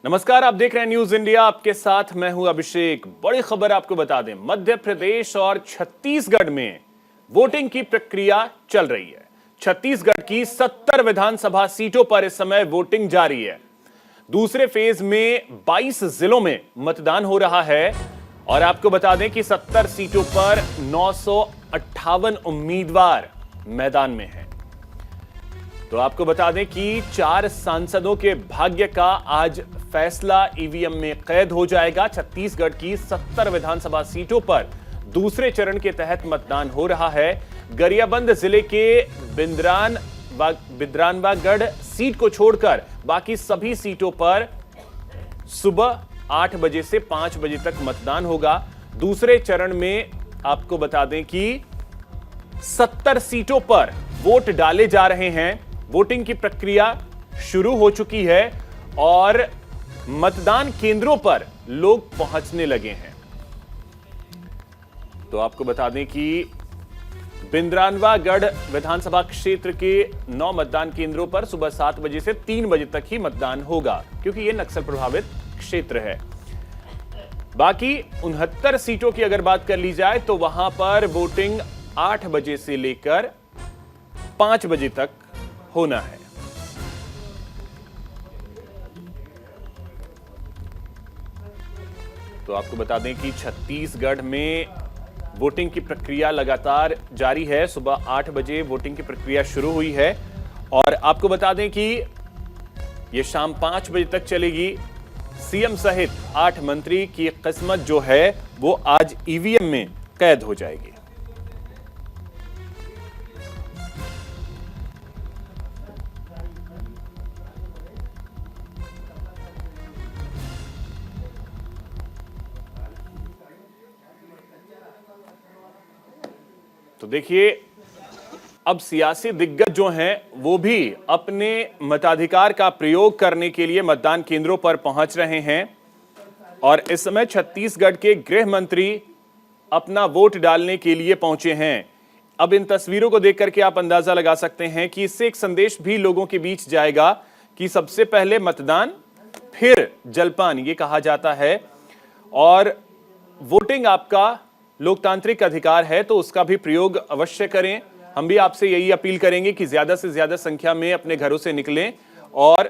नमस्कार, आप देख रहे हैं न्यूज इंडिया। आपके साथ मैं हूं अभिषेक। बड़ी खबर आपको बता दें, मध्य प्रदेश और छत्तीसगढ़ में वोटिंग की प्रक्रिया चल रही है। छत्तीसगढ़ की 70 विधानसभा सीटों पर इस समय वोटिंग जारी है। दूसरे फेज में 22 जिलों में मतदान हो रहा है और आपको बता दें कि 70 सीटों पर 958 उम्मीदवार मैदान में हैं। तो आपको बता दें कि 4 सांसदों के भाग्य का आज फैसला ईवीएम में कैद हो जाएगा। छत्तीसगढ़ की 70 विधानसभा सीटों पर दूसरे चरण के तहत मतदान हो रहा है। गरियाबंद जिले के बिद्रानवागढ़ सीट को छोड़कर बाकी सभी सीटों पर सुबह 8 बजे से 5 बजे तक मतदान होगा। दूसरे चरण में आपको बता दें कि 70 सीटों पर वोट डाले जा रहे हैं। वोटिंग की प्रक्रिया शुरू हो चुकी है और मतदान केंद्रों पर लोग पहुंचने लगे हैं। तो आपको बता दें कि बिंद्रानवागढ़ विधानसभा क्षेत्र के 9 मतदान केंद्रों पर सुबह 7 बजे से 3 बजे तक ही मतदान होगा, क्योंकि यह नक्सल प्रभावित क्षेत्र है। बाकी 69 सीटों की अगर बात कर ली जाए तो वहां पर वोटिंग 8 बजे से लेकर 5 बजे तक होना है। तो आपको बता दें कि छत्तीसगढ़ में वोटिंग की प्रक्रिया लगातार जारी है। सुबह 8 बजे वोटिंग की प्रक्रिया शुरू हुई है और आपको बता दें कि यह शाम 5 बजे तक चलेगी। सीएम सहित 8 मंत्री की किस्मत जो है वो आज ईवीएम में कैद हो जाएगी। तो देखिए, अब सियासी दिग्गज जो हैं वो भी अपने मताधिकार का प्रयोग करने के लिए मतदान केंद्रों पर पहुंच रहे हैं और इस समय छत्तीसगढ़ के गृह मंत्री अपना वोट डालने के लिए पहुंचे हैं। अब इन तस्वीरों को देख करके आप अंदाजा लगा सकते हैं कि इससे एक संदेश भी लोगों के बीच जाएगा कि सबसे पहले मतदान फिर जलपान, ये कहा जाता है। और वोटिंग आपका लोकतांत्रिक अधिकार है तो उसका भी प्रयोग अवश्य करें। हम भी आपसे यही अपील करेंगे कि ज्यादा से ज्यादा संख्या में अपने घरों से निकलें और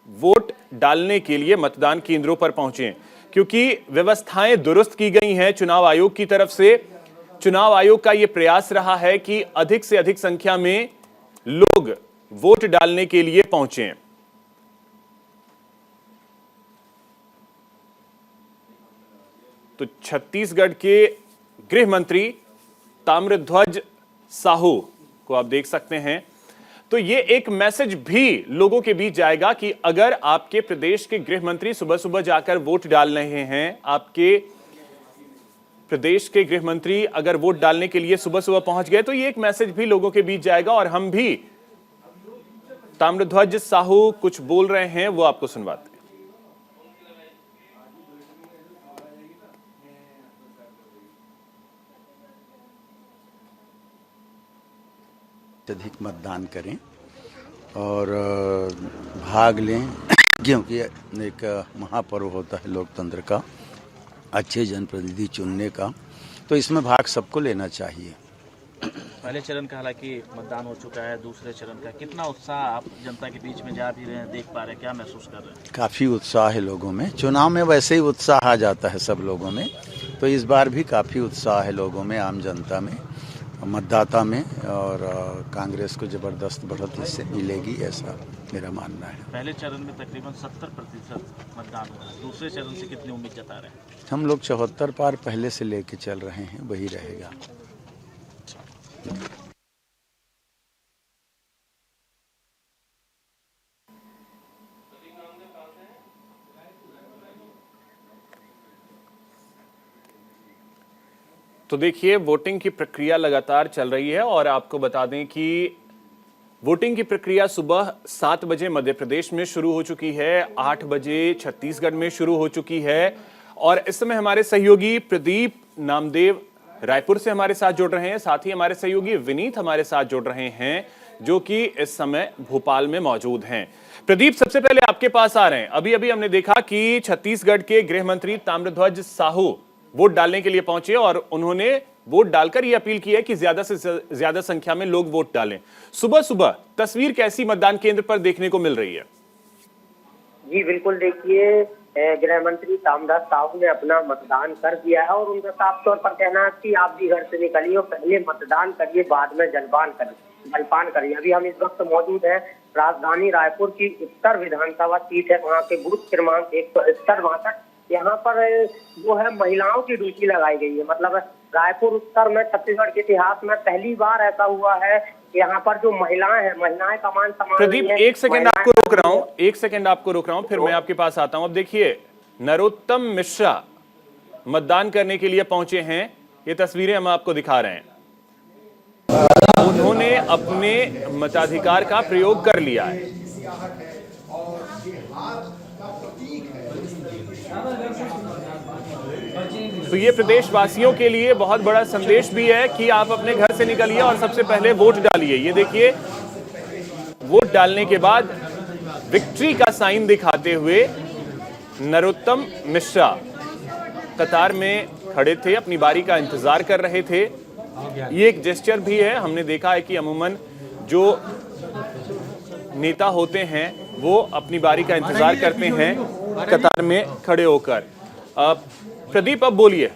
वोट डालने के लिए मतदान केंद्रों पर पहुंचें, क्योंकि व्यवस्थाएं दुरुस्त की गई हैं चुनाव आयोग की तरफ से। चुनाव आयोग का यह प्रयास रहा है कि अधिक से अधिक संख्या में लोग वोट डालने के लिए पहुंचें। तो छत्तीसगढ़ के गृह मंत्री ताम्रध्वज साहू को आप देख सकते हैं। तो ये एक मैसेज भी लोगों के बीच जाएगा कि अगर आपके प्रदेश के गृह मंत्री सुबह सुबह जाकर वोट डाल रहे हैं, आपके प्रदेश के गृह मंत्री अगर वोट डालने के लिए सुबह सुबह पहुंच गए, तो ये एक मैसेज भी लोगों के बीच जाएगा। और हम भी ताम्रध्वज साहू कुछ बोल रहे हैं, वो आपको सुनवाते हैं। अधिक मतदान करें और भाग लें, क्योंकि एक महापर्व होता है लोकतंत्र का, अच्छे जनप्रतिनिधि चुनने का। तो इसमें भाग सबको लेना चाहिए। पहले चरण का हालांकि मतदान हो चुका है, दूसरे चरण का कितना उत्साह आप जनता के बीच में जा भी रहे हैं, देख पा रहे हैं, क्या महसूस कर रहे हैं? काफ़ी उत्साह है लोगों में। चुनाव में वैसे ही उत्साह आ जाता है सब लोगों में, तो इस बार भी काफ़ी उत्साह है लोगों में, आम जनता में, मतदाता में। और कांग्रेस को जबरदस्त बढ़त इससे मिलेगी, ऐसा मेरा मानना है। पहले चरण में तकरीबन 70% मतदान हुआ, दूसरे चरण से कितनी उम्मीद जता रहे हैं? हम लोग 74 पार पहले से लेके चल रहे हैं, वही रहेगा। तो देखिए, वोटिंग की प्रक्रिया लगातार चल रही है और आपको बता दें कि वोटिंग की प्रक्रिया सुबह 7 बजे मध्य प्रदेश में शुरू हो चुकी है, 8 बजे छत्तीसगढ़ में शुरू हो चुकी है। और इस समय हमारे सहयोगी प्रदीप नामदेव रायपुर से हमारे साथ जुड़ रहे हैं, साथ ही हमारे सहयोगी विनीत हमारे साथ जुड़ रहे हैं जो कि इस समय भोपाल में मौजूद हैं। प्रदीप, सबसे पहले आपके पास आ रहे हैं। अभी अभी हमने देखा कि छत्तीसगढ़ के गृह मंत्री ताम्रध्वज साहू वोट डालने के लिए पहुंचे और उन्होंने वोट डालकर यह अपील की है कि ज्यादा से ज्यादा संख्या में लोग वोट डालें। सुबह सुबह तस्वीर कैसी मतदान केंद्र पर देखने को मिल रही है? जी बिल्कुल, देखिए गृह मंत्री ताम्रध्वज साहू ने अपना मतदान कर दिया है और उनका साफ तौर पर कहना है कि आप भी घर से निकलिए और पहले मतदान करिए, बाद में जलपान करिए। अभी हम इस वक्त मौजूद हैं राजधानी रायपुर की उत्तर विधानसभा सीट है, वहाँ के बूथ क्रमांक 162। यहाँ पर जो है महिलाओं की ड्यूटी लगाई गई है। मतलब रायपुर उत्तर में छत्तीसगढ़ के इतिहास में पहली बार ऐसा हुआ है कि यहाँ पर जो महिलाएं हैं, महिलाएं कमान संभाल रही हैं। प्रदीप, एक सेकंड आपको रोक रहा हूं, फिर मैं आपके पास आता हूं। अब देखिए, नरोत्तम मिश्रा मतदान करने के लिए पहुंचे हैं। ये तस्वीरें हम आपको दिखा रहे हैं। उन्होंने अपने मताधिकार का प्रयोग कर लिया है। तो ये प्रदेशवासियों के लिए बहुत बड़ा संदेश भी है कि आप अपने घर से निकलिए और सबसे पहले वोट डालिए। ये देखिए, वोट डालने के बाद विक्ट्री का साइन दिखाते हुए नरोत्तम मिश्रा कतार में खड़े थे, अपनी बारी का इंतजार कर रहे थे। ये एक जेस्चर भी है। हमने देखा है कि अमूमन जो नेता होते हैं वो अपनी बारी का इंतजार करते हैं कतार में खड़े होकर। प्रदीप, अब बोलिए।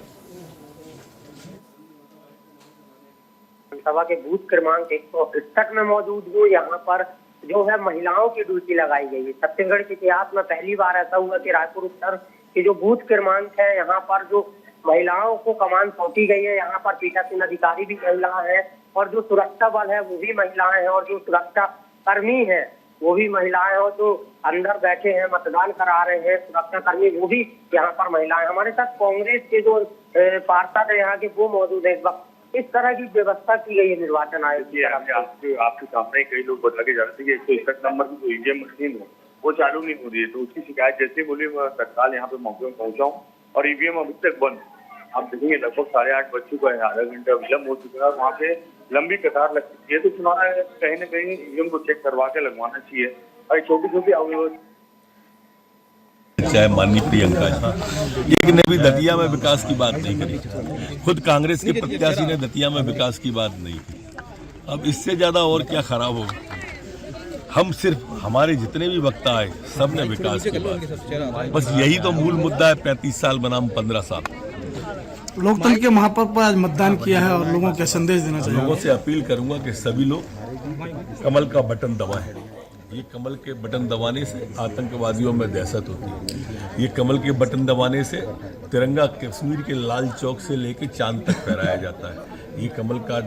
सभा के बूथ क्रमांक 161 में मौजूद हूँ। यहाँ पर जो है महिलाओं की ड्यूटी लगाई गई है। छत्तीसगढ़ के इतिहास में पहली बार ऐसा हुआ कि रायपुर उत्तर के जो बूथ क्रमांक है, यहाँ पर जो महिलाओं को कमान सौंपी गई है। यहाँ पर पीठासीन अधिकारी भी महिला है और जो सुरक्षा बल है वो भी महिलाएं हैं और जो सुरक्षा कर्मी है वो भी महिलाएं, और जो अंदर बैठे हैं मतदान करा रहे हैं सुरक्षा कर्मी वो भी यहाँ पर महिलाएं। हमारे साथ कांग्रेस के जो पार्षद है यहाँ के वो मौजूद है। इस वक्त इस तरह की व्यवस्था की गई है निर्वाचन आयोग की। आपके सामने कई लोग बता के जा रहे थे कि 161 नंबर की जो ईवीएम मशीन है वो चालू नहीं हो रही है, तो उसकी शिकायत जैसे बोली मैं तत्काल यहाँ पे मौके में पहुंचा हूँ और ईवीएम अभी तक बंद। आप देखेंगे लगभग 8:30 बज चुका है, आधा घंटा विलम्ब हो चुका है, वहाँ पे लंबी कतार लग चुकी है। तो चुनाव कहीं न कहीं ईवीएम को चेक करवा के लगवाना चाहिए। और छोटी छोटी अव्यवस्था, चाहे माननीय प्रियंका जी, एक ने भी दतिया में विकास की बात नहीं करी। खुद कांग्रेस के प्रत्याशी ने दतिया में विकास की बात नहीं की। अब इससे ज्यादा और क्या खराब होगा? हम सिर्फ हमारे जितने भी वक्ता आए सब ने विकास की बात, बस यही तो मूल मुद्दा है। 35 साल बनाम 15 साल। लोकतंत्र के महापर्व पर आज मतदान किया है और लोगों को संदेश देना चाहिए। लोगों से अपील करूंगा कि सभी लोग कमल का बटन दबाएं। ये कमल के बटन दबाने से आतंकवादियों में दहशत होती है। ये कमल के बटन दबाने से तिरंगा कश्मीर के लाल चौक से लेके चांद तक फहराया जाता है। ये कमल का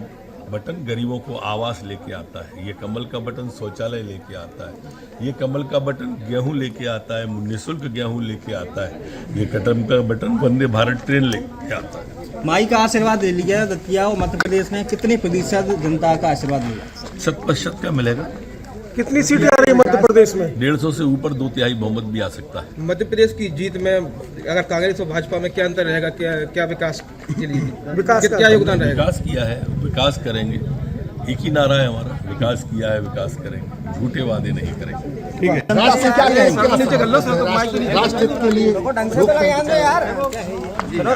बटन गरीबों को आवास लेके आता है। ये कमल का बटन शौचालय लेके आता है। ये कमल का बटन गेहूं लेके आता है, निःशुल्क गेहूं लेके आता है। ये कमल का बटन वंदे भारत ट्रेन लेके आता है। माई का आशीर्वाद ले लिया दतिया और मध्य प्रदेश में कितने प्रतिशत जनता का आशीर्वाद मिला? 100% का मिलेगा। कितनी सीटें आ रही है मध्य प्रदेश में? 150 से ऊपर 2/3 बहुमत भी आ सकता है। मध्य प्रदेश की जीत में अगर कांग्रेस और भाजपा में क्या अंतर रहेगा? क्या विकास के लिए क्या योगदान रहेगा? विकास किया है, विकास करेंगे। एक ही नारा है हमारा, विकास किया है, विकास करेंगे, झूठे वादे नहीं करेंगे। ठीक है।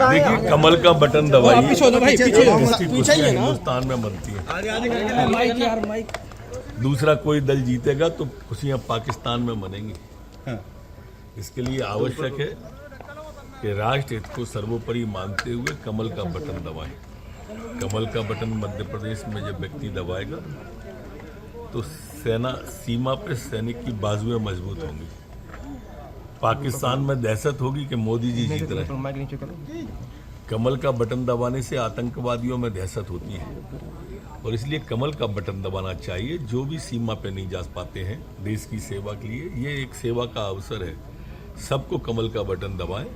देखिए, कमल का बटन दबाइए, हिंदुस्तान में बनती है। दूसरा कोई दल जीतेगा तो खुशियां पाकिस्तान में मनेंगी। इसके लिए आवश्यक है कि राष्ट्र हित को सर्वोपरि मानते हुए कमल का बटन दबाएं। कमल का बटन मध्य प्रदेश में जब व्यक्ति दबाएगा तो सेना सीमा पे सैनिक की बाजुएं मजबूत होंगी। पाकिस्तान में दहशत होगी कि मोदी जी जीत रहे हैं। कमल का बटन दबाने से आतंकवादियों में दहशत होती है और इसलिए कमल का बटन दबाना चाहिए। जो भी सीमा पे नहीं जा पाते हैं देश की सेवा के लिए, ये एक सेवा का अवसर है। सबको कमल का बटन दबाएं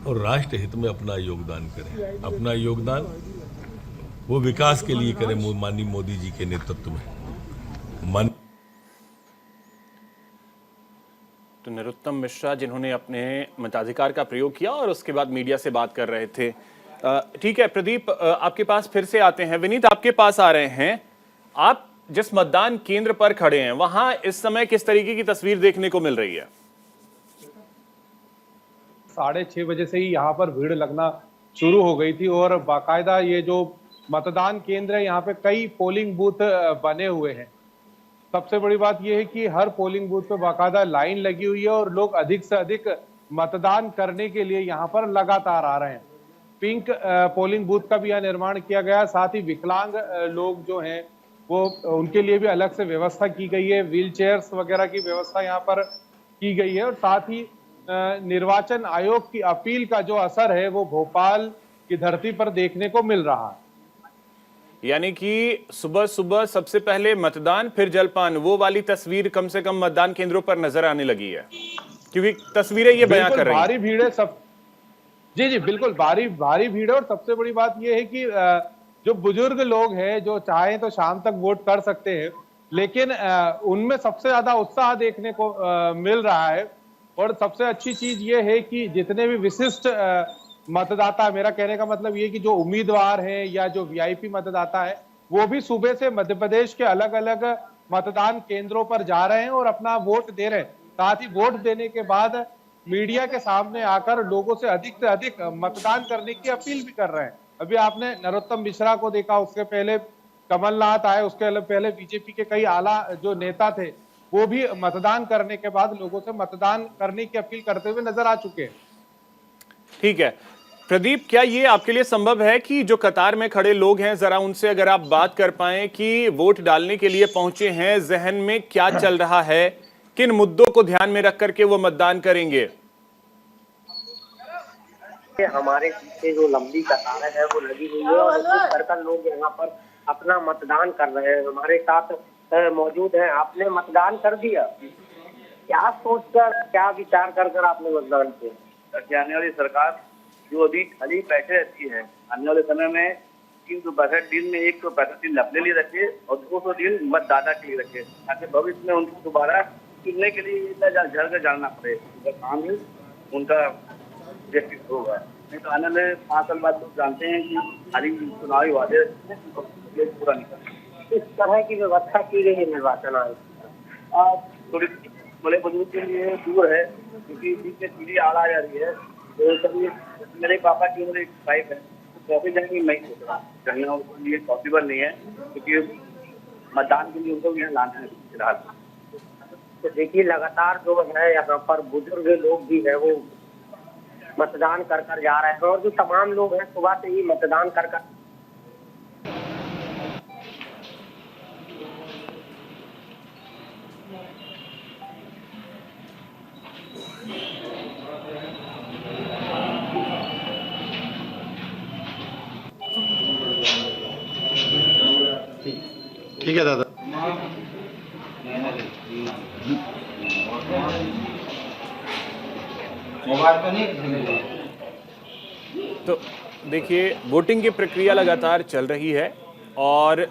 और राष्ट्र हित में अपना योगदान करें। अपना योगदान वो विकास के लिए करें माननीय मोदी जी के नेतृत्व में। तो नरोत्तम मिश्रा जिन्होंने अपने मताधिकार का प्रयोग किया और उसके बाद मीडिया से बात कर रहे थे। ठीक है प्रदीप, आपके पास फिर से आते हैं। विनीत, आपके पास आ रहे हैं। आप जिस मतदान केंद्र पर खड़े हैं वहां इस समय किस तरीके की तस्वीर देखने को मिल रही है? 6:30 बजे से ही यहाँ पर भीड़ लगना शुरू हो गई थी और बाकायदा ये जो मतदान केंद्र है यहाँ पे कई पोलिंग बूथ बने हुए हैं। सबसे बड़ी बात यह है कि हर पोलिंग बूथ पे बाकायदा लाइन लगी हुई है और लोग अधिक से अधिक मतदान करने के लिए यहाँ पर लगातार आ रहे हैं। पिंक पोलिंग बूथ का भी यहाँ निर्माण किया गया, साथ ही विकलांग लोग जो हैं वो उनके लिए भी अलग से व्यवस्था की गई है, व्हील चेयर्स वगैरह की व्यवस्था यहाँ पर की गई है और साथ ही निर्वाचन आयोग की अपील का जो असर है वो भोपाल की धरती पर देखने को मिल रहा है। यानी कि सुबह सुबह सबसे पहले मतदान फिर जलपान, वो वाली तस्वीर कम से कम मतदान केंद्रों पर नजर आने लगी है, क्योंकि तस्वीरें ये बयां कर रही हैं। भारी भीड़ है सब। जी बिल्कुल भारी भीड़ है और सबसे बड़ी बात यह है कि जो बुजुर्ग लोग हैं जो चाहें तो शाम तक वोट कर सकते हैं, लेकिन उनमें सबसे ज्यादा उत्साह देखने को मिल रहा है। और सबसे अच्छी चीज ये है कि जितने भी विशिष्ट मतदाता, मेरा कहने का मतलब ये कि जो उम्मीदवार हैं या जो वीआईपी मतदाता है, वो भी सुबह से मध्य प्रदेश के अलग अलग मतदान केंद्रों पर जा रहे हैं और अपना वोट दे रहे हैं। साथ ही वोट देने के बाद मीडिया के सामने आकर लोगों से अधिक मतदान करने की अपील भी कर रहे हैं। अभी आपने नरोत्तम मिश्रा को देखा, उसके पहले कमलनाथ आए, उसके पहले बीजेपी के कई आला जो नेता थे वो भी मतदान करने के बाद लोगों से मतदान करने की अपील करते हुए नजर आ चुके हैं। ठीक है प्रदीप, क्या ये आपके लिए संभव है कि जो कतार में खड़े लोग हैं जरा उनसे अगर आप बात कर पाएं कि वोट डालने के लिए पहुंचे हैं, जहन में क्या चल रहा है, किन मुद्दों को ध्यान में रख करके वो मतदान करेंगे? हमारे पीछे जो लंबी कतारें हैं वो लगी हुई है और सर्कल लोग यहाँ पर अपना मतदान कर रहे हैं। हमारे साथ मौजूद हैं। आपने मतदान कर दिया, क्या सोचकर, क्या विचार कर आपने मतदान किया? कि आने वाली सरकार जो अभी खाली बैठे रहती है, आने वाले समय में 365 दिन में 165 दिन अपने लिए रखे और 200 दिन मतदाता के लिए रखे, ताकि भविष्य में उनको दोबारा चुनने के लिए इतना झड़ कर जाना पड़े। उनका काम ही उनका व्यक्तित्व होगा, नहीं तो आने में 5 साल बाद लोग जानते हैं कि खाली चुनावी वादे पूरा नहीं करते। इस तरह की व्यवस्था की गई है निर्वाचन आयोग, थोड़ी बड़े बुजुर्ग के लिए दूर है क्योंकि बीच में पीढ़ी आड़ आ जा रही है। तो कभी मेरे पापा की उम्र 105 है, तो कॉफी जाने की मैं सोच रहा हूँ, कहीं उनके लिए पॉसिबल नहीं है क्योंकि मतदान के लिए उनको यहाँ लाना है फिलहाल। तो देखिए लगातार जो है यहाँ पर बुजुर्ग लोग भी है वो मतदान कर जा रहे हैं और जो तमाम लोग हैं सुबह से ही मतदान कर ठीक है दादा। तो देखिए वोटिंग की प्रक्रिया लगातार चल रही है और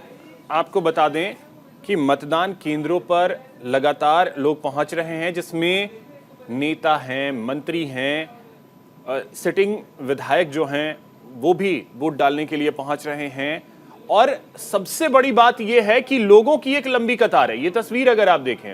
आपको बता दें कि मतदान केंद्रों पर लगातार लोग पहुंच रहे हैं, जिसमें नेता हैं, मंत्री हैं, सिटिंग विधायक जो हैं वो भी वोट डालने के लिए पहुंच रहे हैं। और सबसे बड़ी बात यह है कि लोगों की एक लंबी कतार है। ये तस्वीर अगर आप देखें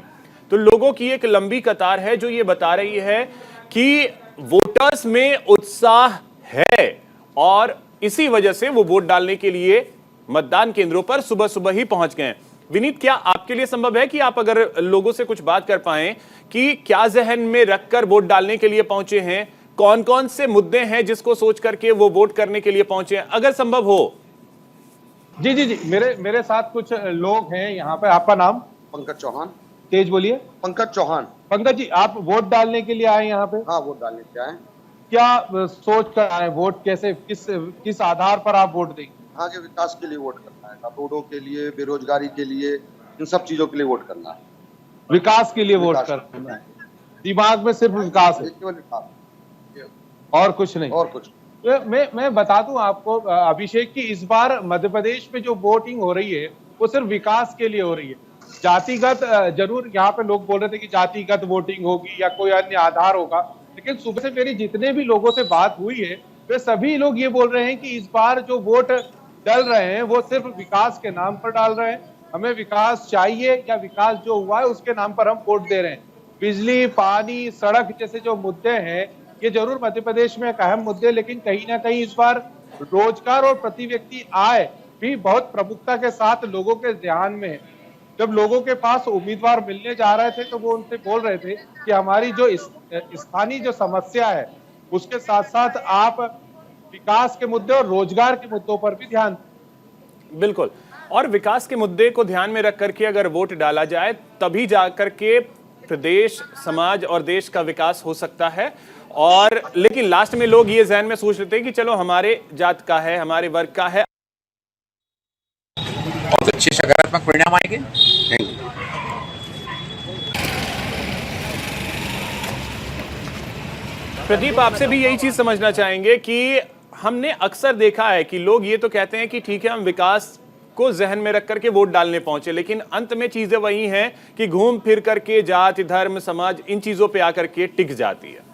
तो लोगों की एक लंबी कतार है जो ये बता रही है कि वोटर्स में उत्साह है और इसी वजह से वो वोट डालने के लिए मतदान केंद्रों पर सुबह सुबह ही पहुंच गए। विनीत, क्या आपके लिए संभव है कि आप अगर लोगों से कुछ बात कर पाएं कि क्या जहन में रखकर वोट डालने के लिए पहुंचे हैं, कौन कौन से मुद्दे हैं जिसको सोच करके वो वोट करने के लिए पहुंचे हैं, अगर संभव हो? जी मेरे साथ कुछ लोग हैं यहाँ पे। आपका नाम? पंकज चौहान। तेज बोलिए। पंकज चौहान। पंकज जी, आप वोट डालने के लिए आए यहाँ पे? हाँ, वोट डालने के आए। क्या सोच कर आए? वोट कैसे, किस आधार पर आप वोट देंगे? यहाँ के विकास के लिए वोट करना है, रोडों के लिए, बेरोजगारी के लिए, इन सब चीजों के लिए वोट करना है। विकास के लिए वोट करना है, दिमाग में सिर्फ विकास है, केवल विकास, और कुछ नहीं। और कुछ मैं बता दूं आपको अभिषेक की इस बार मध्य प्रदेश में जो वोटिंग हो रही है वो सिर्फ विकास के लिए हो रही है। जातिगत जरूर यहाँ पे लोग बोल रहे थे कि जातिगत वोटिंग होगी या कोई अन्य आधार होगा, लेकिन सुबह से मेरी जितने भी लोगों से बात हुई है वे सभी लोग ये बोल रहे हैं कि इस बार जो वोट डाल रहे हैं वो सिर्फ विकास के नाम पर डाल रहे हैं हमें विकास चाहिए या विकास जो हुआ है उसके नाम पर हम वोट दे रहे हैं। बिजली, पानी, सड़क जैसे जो मुद्दे हैं ये जरूर मध्य प्रदेश में एक अहम मुद्दे, लेकिन कहीं ना कहीं इस बार रोजगार और प्रति व्यक्ति आय भी बहुत प्रमुखता के साथ लोगों के ध्यान में है। जब लोगों के पास उम्मीदवार मिलने जा रहे थे तो वो उनसे बोल रहे थे कि हमारी जो स्थानीय जो समस्या है उसके साथ साथ आप विकास के मुद्दे और रोजगार के मुद्दों पर भी ध्यान। बिल्कुल, और विकास के मुद्दे को ध्यान में रख करके अगर वोट डाला जाए तभी जाकर के प्रदेश, समाज और देश का विकास हो सकता है। और लेकिन लास्ट में लोग ये जहन में सोच लेते हैं कि चलो हमारे जात का है, हमारे वर्ग का है, बहुत अच्छे सकारात्मक परिणाम आएंगे। Thank you. प्रदीप, आपसे भी यही चीज समझना चाहेंगे कि हमने अक्सर देखा है कि लोग ये तो कहते हैं कि ठीक है हम विकास को जहन में रख करके वोट डालने पहुंचे, लेकिन अंत में चीजें वही हैं कि घूम फिर करके जाति, धर्म, समाज इन चीजों पे आकर के टिक जाती है।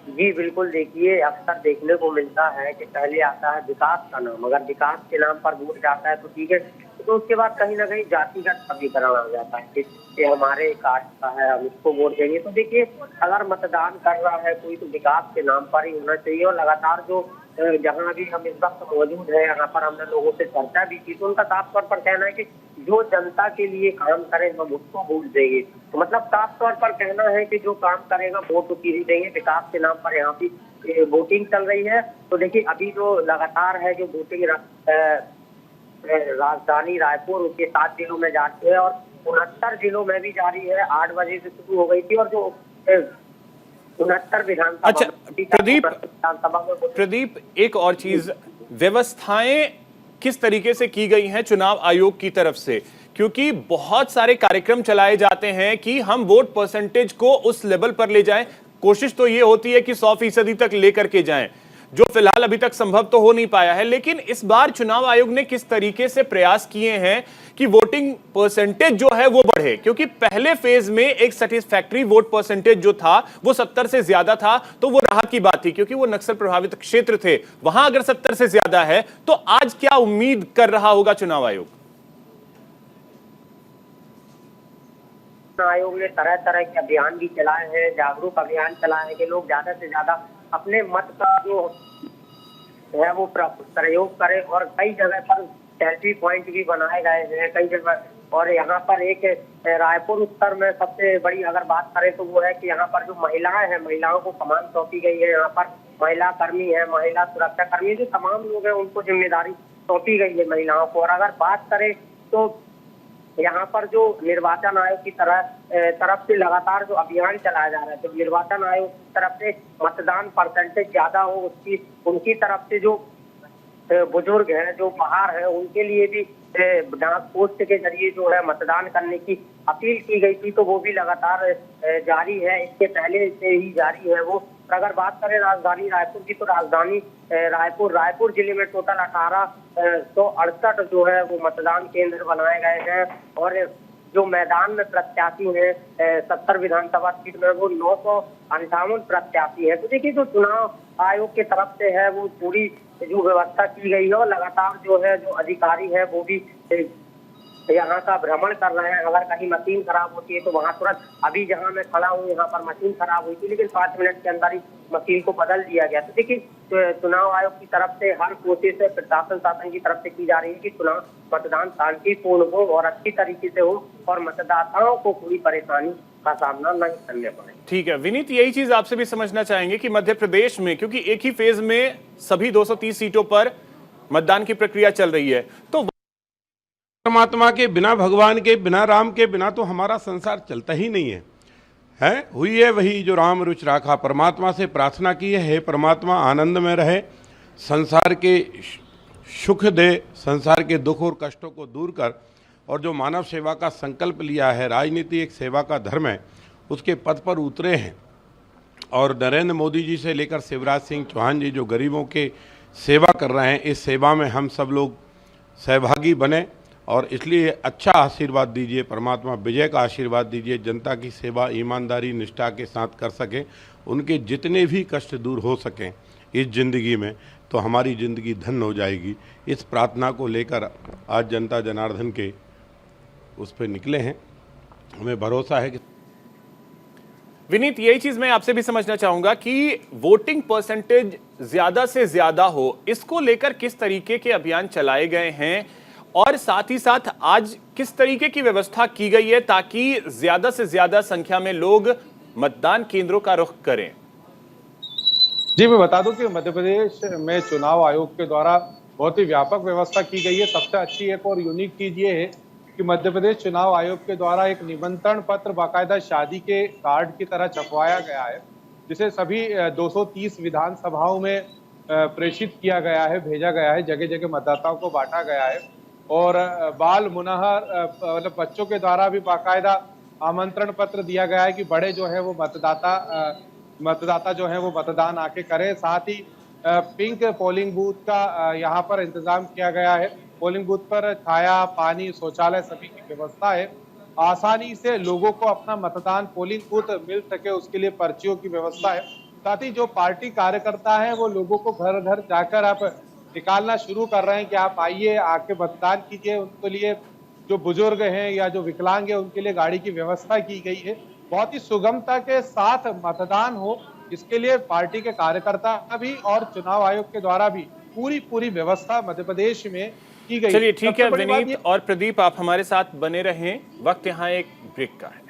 जी बिल्कुल, देखिए अक्सर देखने को मिलता है कि पहले आता है विकास का नाम, अगर विकास के नाम पर वोट जाता है तो ठीक है, तो उसके बाद कहीं ना कहीं जातिगत समीकरण आ जाता है कि ये हमारे कास्ट का है हम इसको वोट देंगे। तो देखिए अगर मतदान कर रहा है कोई तो विकास के नाम पर ही होना चाहिए। और लगातार जो जहाँ भी हम इस वक्त मौजूद है यहाँ पर हमने लोगों से चर्चा भी की तो उनका साफ तौर पर कहना है कि जो जनता के लिए काम करें हम उसको वोट देंगे। तो मतलब साफ तौर पर कहना है कि जो काम करेगा वोट उसी ही देंगे। विकास के नाम पर यहाँ की वोटिंग चल रही है। तो देखिए अभी जो लगातार है जो वोटिंग राजधानी रायपुर उसके 7 जिलों में जाती है और 69 जिलों में भी जारी है। 8 बजे से शुरू हो गई थी और जो 69 विधानसभा। अच्छा प्रदीप, एक और चीज, व्यवस्थाएं किस तरीके से की गई हैं चुनाव आयोग की तरफ से? क्योंकि बहुत सारे कार्यक्रम चलाए जाते हैं कि हम वोट परसेंटेज को उस लेवल पर ले जाएं। कोशिश तो ये होती है कि 100% तक लेकर के जाएं, जो फिलहाल अभी तक संभव तो हो नहीं पाया है। लेकिन इस बार चुनाव आयोग ने किस तरीके से प्रयास किए हैं कि वोटिंग परसेंटेज जो है वो बढ़े? क्योंकि पहले फेज में एक सेटिस्फैक्टरी वोट परसेंटेज जो था वो 70 से ज्यादा था, तो वो राहत की बात थी क्योंकि वो नक्सल प्रभावित क्षेत्र थे। वहां अगर 70 से ज्यादा है तो आज क्या उम्मीद कर रहा होगा चुनाव आयोग? आयोग ने तरह तरह के अभियान भी चलाए हैं, जागरूक अभियान चलाए हैं कि लोग ज्यादा से ज्यादा अपने मत का जो है वो प्रयोग करें। और कई जगह पर सेल्फी पॉइंट भी बनाए गए हैं कई जगह। और यहाँ पर एक रायपुर उत्तर में सबसे बड़ी अगर बात करें तो वो है कि यहाँ पर जो महिलाएं हैं, महिलाओं को कमान सौंपी गई है। यहाँ पर महिला कर्मी है, महिला सुरक्षा कर्मी, जो तमाम लोग हैं उनको जिम्मेदारी सौंपी गई है महिलाओं को। और अगर बात करें तो यहाँ पर जो निर्वाचन आयोग की तरफ से लगातार जो अभियान चलाया जा रहा है, तो निर्वाचन आयोग की तरफ से मतदान परसेंटेज ज्यादा हो उनकी तरफ से जो बुजुर्ग हैं जो बाहर है उनके लिए भी डाक पोस्ट के जरिए जो है मतदान करने की अपील की गई थी, तो वो भी लगातार जारी है। इसके पहले से ही जारी है वो। अगर बात करें राजधानी रायपुर की तो राजधानी रायपुर जिले में टोटल 1868 जो है वो मतदान केंद्र बनाए गए हैं। और जो मैदान में प्रत्याशी हैं 70 विधानसभा सीट में वो 958 प्रत्याशी है। तो देखिए जो चुनाव आयोग की तरफ से है वो पूरी जो व्यवस्था की गई है और लगातार जो है जो अधिकारी है वो भी यहाँ का भ्रमण कर रहे हैं। अगर कहीं मशीन खराब होती है तो वहाँ तुरंत, अभी जहाँ मैं खड़ा हूँ यहाँ पर मशीन खराब हुई थी लेकिन 5 मिनट के अंदर ही मशीन को बदल दिया गया। तो देखिए चुनाव आयोग की तरफ से हर कोशिश है शासन की तरफ से की जा रही है कि चुनाव मतदान शांतिपूर्ण हो और अच्छी तरीके से हो और मतदाताओं को कोई परेशानी का सामना नहीं करने पड़े। ठीक है विनीत, यही चीज आपसे भी समझना चाहेंगे कि मध्य प्रदेश में क्योंकि एक ही फेज में सभी 230 सीटों पर मतदान की प्रक्रिया चल रही है, तो परमात्मा के बिना, भगवान के बिना, राम के बिना तो हमारा संसार चलता ही नहीं है। हुई है वही जो राम रुचि राखा। परमात्मा से प्रार्थना की है, हे परमात्मा आनंद में रहे, संसार के सुख दे, संसार के दुख और कष्टों को दूर कर। और जो मानव सेवा का संकल्प लिया है, राजनीति एक सेवा का धर्म है, उसके पद पर उतरे हैं। और नरेंद्र मोदी जी से लेकर शिवराज सिंह चौहान जी जो गरीबों के सेवा कर रहे हैं, इस सेवा में हम सब लोग सहभागी बने। और इसलिए अच्छा आशीर्वाद दीजिए, परमात्मा विजय का आशीर्वाद दीजिए, जनता की सेवा ईमानदारी निष्ठा के साथ कर सकें, उनके जितने भी कष्ट दूर हो सकें इस ज़िंदगी में, तो हमारी ज़िंदगी धन्य हो जाएगी। इस प्रार्थना को लेकर आज जनता जनार्दन के उस पर निकले हैं। हमें भरोसा है कि विनीत, यही चीज मैं आपसे भी समझना चाहूंगा कि वोटिंग परसेंटेज ज्यादा से ज्यादा हो, इसको लेकर किस तरीके के अभियान चलाए गए हैं और साथ ही साथ आज किस तरीके की व्यवस्था की गई है ताकि ज्यादा से ज्यादा संख्या में लोग मतदान केंद्रों का रुख करें? जी, मैं बता दूं कि मध्य प्रदेश में चुनाव आयोग के द्वारा बहुत ही व्यापक व्यवस्था की गई है। सबसे अच्छी एक और यूनिक चीज ये है कि मध्य प्रदेश चुनाव आयोग के द्वारा एक निमंत्रण पत्र बाकायदा शादी के कार्ड की तरह छपवाया गया है, जिसे सभी 230 विधानसभाओं में प्रेषित किया गया है, भेजा गया है, जगह जगह मतदाताओं को बांटा गया है। और बाल मुनहर मतलब बच्चों के द्वारा भी बाकायदा आमंत्रण पत्र दिया गया है कि बड़े जो है वो मतदाता जो है वो मतदान आके करें। साथ ही पिंक पोलिंग बूथ का यहाँ पर इंतजाम किया गया है। पोलिंग बूथ पर छाया, पानी, शौचालय सभी की व्यवस्था है। आसानी से लोगों को अपना मतदान पोलिंग बूथ मिल सके उसके लिए पर्चियों की व्यवस्था है। साथ ही जो पार्टी कार्यकर्ता है वो लोगों को घर घर जाकर आप निकालना शुरू कर रहे हैं कि आप आइए, आके मतदान कीजिए। उनके लिए जो बुजुर्ग हैं या जो विकलांग है उनके लिए गाड़ी की व्यवस्था की गई है। बहुत ही सुगमता के साथ मतदान हो, इसके लिए पार्टी के कार्यकर्ता भी और चुनाव आयोग के द्वारा भी पूरी व्यवस्था मध्य प्रदेश में की गई। चलिए ठीक है विनीत और प्रदीप, आप हमारे साथ बने रहें। वक्त यहाँ एक ब्रेक का है।